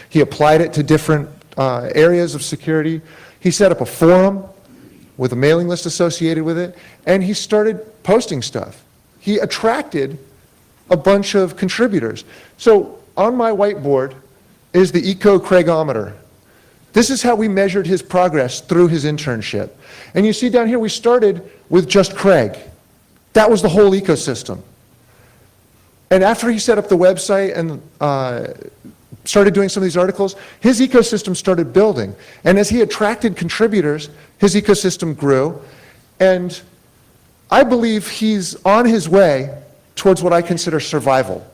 He applied it to different areas of security. He set up a forum with a mailing list associated with it, and he started posting stuff. He attracted a bunch of contributors. So on my whiteboard is the Eco Craigometer. This is how we measured his progress through his internship. And you see down here, we started with just Craig. That was the whole ecosystem. And after he set up the website and started doing some of these articles, his ecosystem started building. And as he attracted contributors, his ecosystem grew. And I believe he's on his way towards what I consider survival.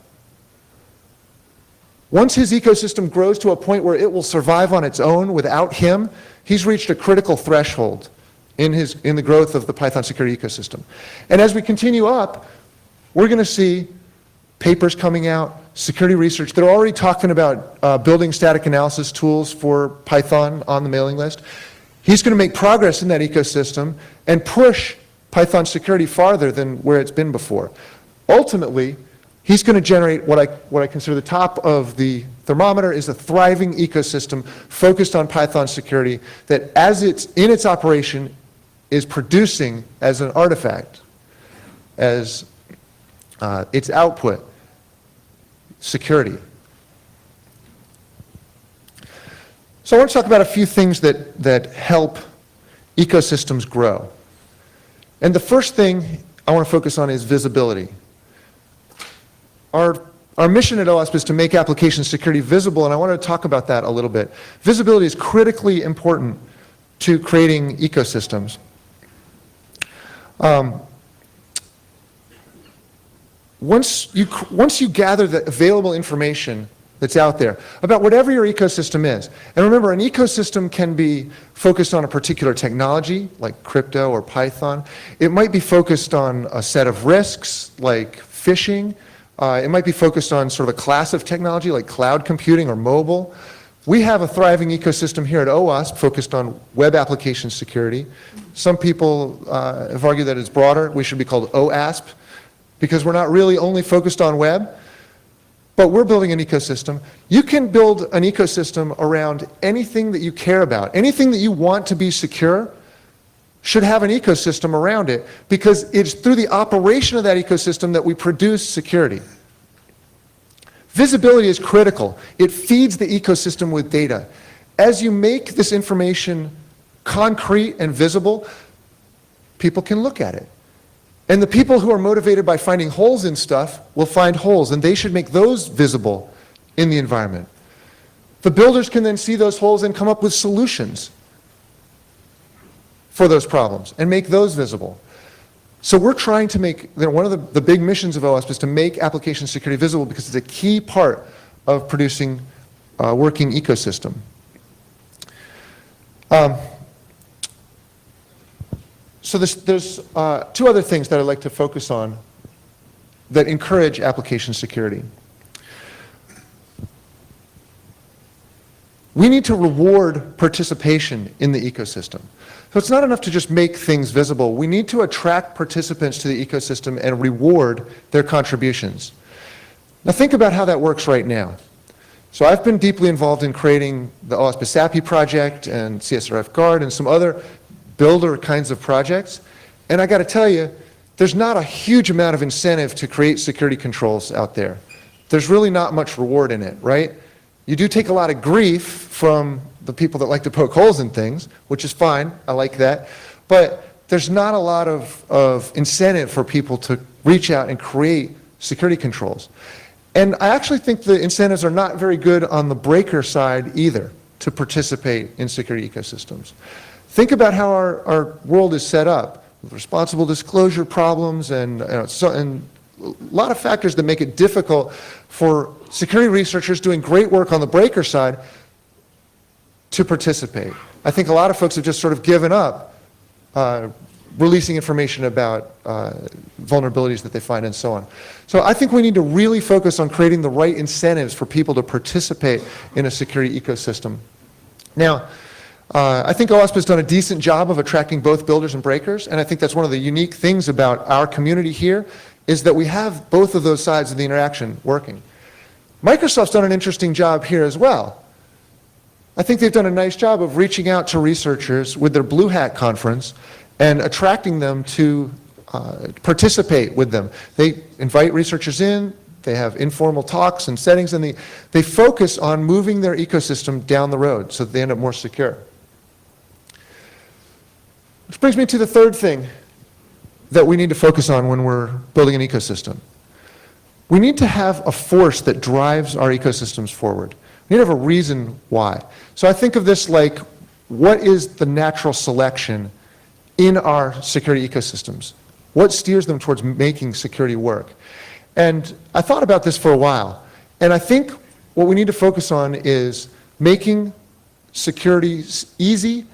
Once his ecosystem grows to a point where it will survive on its own without him, he's reached a critical threshold in the growth of the Python security ecosystem. And as we continue up, we're going to see papers coming out, security research. They're already talking about building static analysis tools for Python on the mailing list. He's going to make progress in that ecosystem and push Python security farther than where it's been before. Ultimately, he's going to generate what I consider the top of the thermometer is a thriving ecosystem focused on Python security that as it's in its operation is producing as an artifact, as its output, security. So I want to talk about a few things that help ecosystems grow. And the first thing I want to focus on is visibility. Our mission at OWASP is to make application security visible, and I want to talk about that a little bit. Visibility is critically important to creating ecosystems. Once you gather the available information that's out there about whatever your ecosystem is, and remember, an ecosystem can be focused on a particular technology, like crypto or Python. It might be focused on a set of risks, like phishing. It might be focused on sort of a class of technology, like cloud computing or mobile. We have a thriving ecosystem here at OWASP focused on web application security. Some people have argued that it's broader. We should be called OWASP, because we're not really only focused on web, but we're building an ecosystem. You can build an ecosystem around anything that you care about. Anything that you want to be secure should have an ecosystem around it, because it's through the operation of that ecosystem that we produce security. Visibility is critical. It feeds the ecosystem with data. As you make this information concrete and visible, people can look at it. And the people who are motivated by finding holes in stuff will find holes, and they should make those visible in the environment. The builders can then see those holes and come up with solutions for those problems and make those visible. So we're trying to make, one of the big missions of OWASP is to make application security visible, because it's a key part of producing a working ecosystem. So there's two other things that I'd like to focus on that encourage application security. We need to reward participation in the ecosystem. So it's not enough to just make things visible. We need to attract participants to the ecosystem and reward their contributions. Now think about how that works right now. So I've been deeply involved in creating the OWASP SAPI project and CSRF Guard and some other builder kinds of projects. And I got to tell you, there's not a huge amount of incentive to create security controls out there. There's really not much reward in it, right? You do take a lot of grief from the people that like to poke holes in things, which is fine, I like that. But there's not a lot of incentive for people to reach out and create security controls. And I actually think the incentives are not very good on the breaker side either to participate in security ecosystems. Think about how our world is set up, with responsible disclosure problems and a lot of factors that make it difficult for security researchers doing great work on the breaker side to participate. I think a lot of folks have just sort of given up releasing information about vulnerabilities that they find and so on. So I think we need to really focus on creating the right incentives for people to participate in a security ecosystem. Now, I think OWASP has done a decent job of attracting both builders and breakers, and I think that's one of the unique things about our community here, is that we have both of those sides of the interaction working. Microsoft's done an interesting job here as well. I think they've done a nice job of reaching out to researchers with their Blue Hat conference and attracting them to participate with them. They invite researchers in, they have informal talks and settings, and they focus on moving their ecosystem down the road so that they end up more secure. Which brings me to the third thing that we need to focus on when we're building an ecosystem. We need to have a force that drives our ecosystems forward. We need to have a reason why. So I think of this like, what is the natural selection in our security ecosystems? What steers them towards making security work? And I thought about this for a while, and I think what we need to focus on is making security easy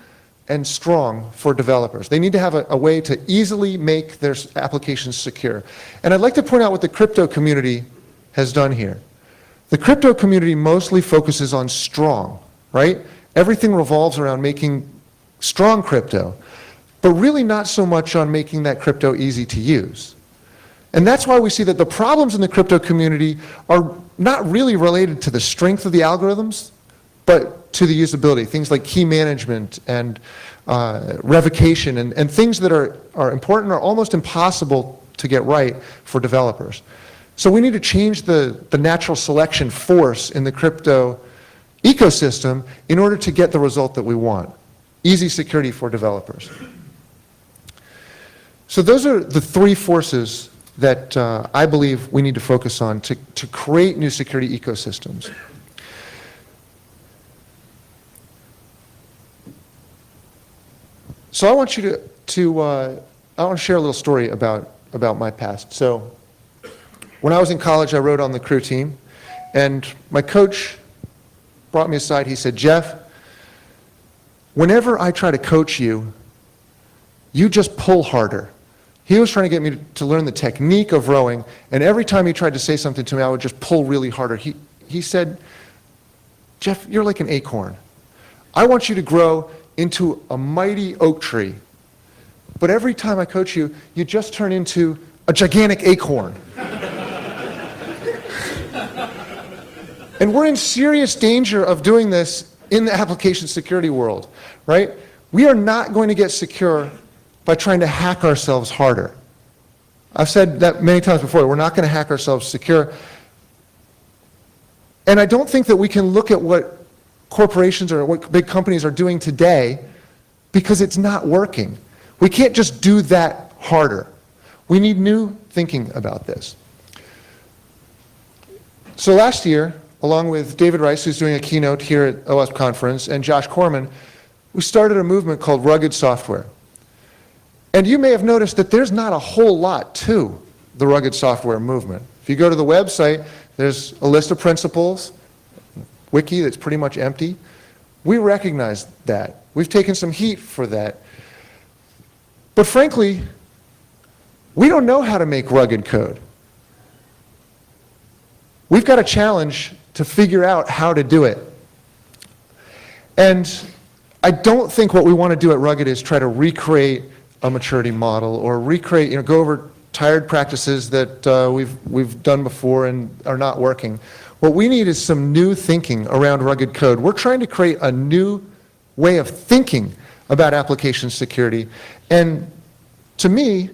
and strong for developers. They need to have a way to easily make their applications secure. And I'd like to point out what the crypto community has done here. The crypto community mostly focuses on strong, right? Everything revolves around making strong crypto, but really not so much on making that crypto easy to use. And that's why we see that the problems in the crypto community are not really related to the strength of the algorithms, but to the usability. Things like key management and revocation and things that are important are almost impossible to get right for developers. So we need to change the natural selection force in the crypto ecosystem in order to get the result that we want. Easy security for developers. So those are the three forces that I believe we need to focus on to create new security ecosystems. So I want you I want to share a little story about my past. So when I was in college, I rode on the crew team, and my coach brought me aside. He said, "Jeff, whenever I try to coach you, you just pull harder." He was trying to get me to learn the technique of rowing, and every time he tried to say something to me, I would just pull really harder. He said, "Jeff, you're like an acorn. I want you to grow into a mighty oak tree. But every time I coach you, you just turn into a gigantic acorn." And we're in serious danger of doing this in the application security world, right? We are not going to get secure by trying to hack ourselves harder. I've said that many times before, we're not going to hack ourselves secure. And I don't think that we can look at what corporations or what big companies are doing today because it's not working. We can't just do that harder. We need new thinking about this. So last year, along with David Rice, who's doing a keynote here at OWASP conference, and Josh Corman, we started a movement called Rugged Software. And you may have noticed that there's not a whole lot to the rugged software movement. If you go to the website, there's a list of principles, wiki that's pretty much empty. We recognize that. We've taken some heat for that. But frankly, we don't know how to make rugged code. We've got a challenge to figure out how to do it. And I don't think what we want to do at Rugged is try to recreate a maturity model or recreate, go over tired practices that we've done before and are not working. What we need is some new thinking around rugged code. We're trying to create a new way of thinking about application security. And to me,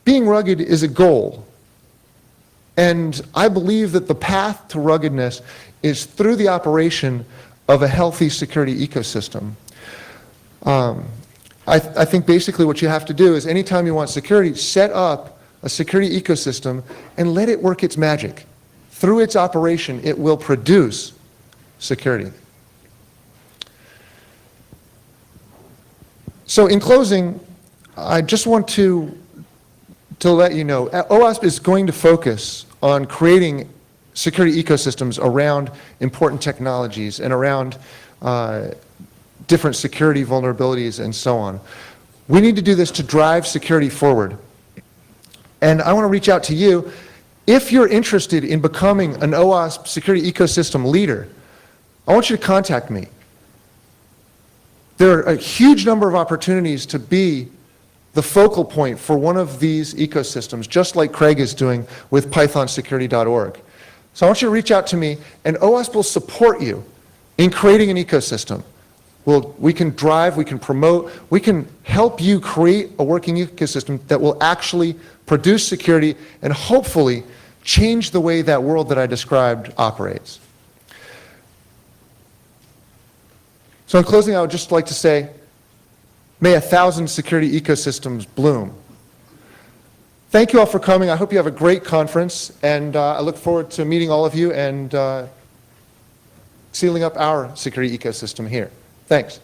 being rugged is a goal. And I believe that the path to ruggedness is through the operation of a healthy security ecosystem. I think basically what you have to do is anytime you want security, set up a security ecosystem and let it work its magic. Through its operation, it will produce security. So in closing, I just want to let you know, OWASP is going to focus on creating security ecosystems around important technologies and around different security vulnerabilities and so on. We need to do this to drive security forward. And I want to reach out to you. If you're interested in becoming an OWASP security ecosystem leader, I want you to contact me. There are a huge number of opportunities to be the focal point for one of these ecosystems, just like Craig is doing with pythonsecurity.org. So I want you to reach out to me, and OWASP will support you in creating an ecosystem. We can drive, we can promote, we can help you create a working ecosystem that will actually produce security and hopefully change the way that world that I described operates. So in closing, I would just like to say, may 1,000 security ecosystems bloom. Thank you all for coming. I hope you have a great conference, and I look forward to meeting all of you and sealing up our security ecosystem here. Thanks.